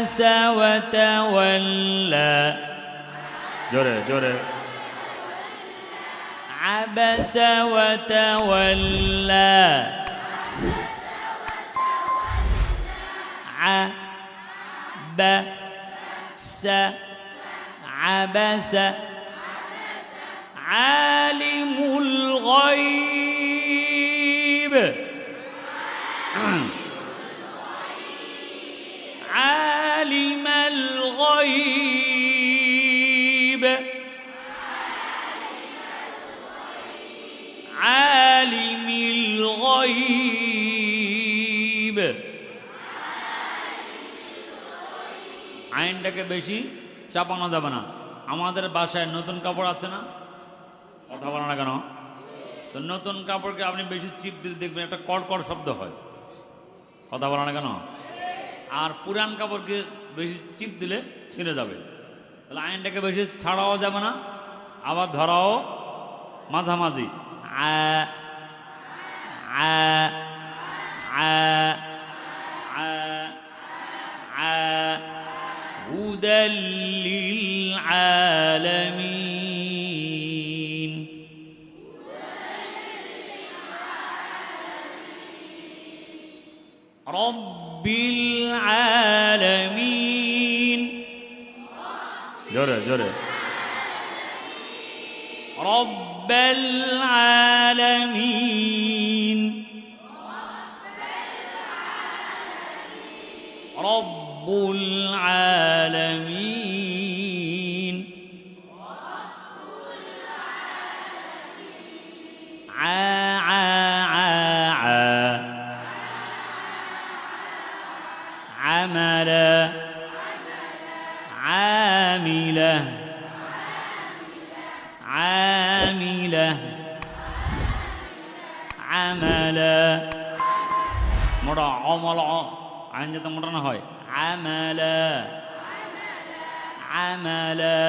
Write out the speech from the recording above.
عبس وتولى جوري جوري عبس وتولى عبس عبس عالم الغيب عالم الغيب عالم الغيب আইনটাকে বেশি চাপানো যাবে না। আমাদের বাসায় নতুন কাপড় আছে না, কথা বলে না কেন? তো নতুন কাপড়কে আপনি বেশি চিপ দিলে দেখবেন একটা কড়কড় শব্দ হয়, কথা বলে না কেন? আর পুরান কাপড়কে বেশি চিপ দিলে ছিঁড়ে যাবে। তাহলে আইনটাকে বেশি ছাড়াও যাবে না, আবার ধরাও মাঝামাঝি। هدى للعالمين رب العالمين جرى جرى رب العالمين رب العالمين عملا عاملة عاملة عملا مرة عمل عن جت مرة نهاي عملا عملا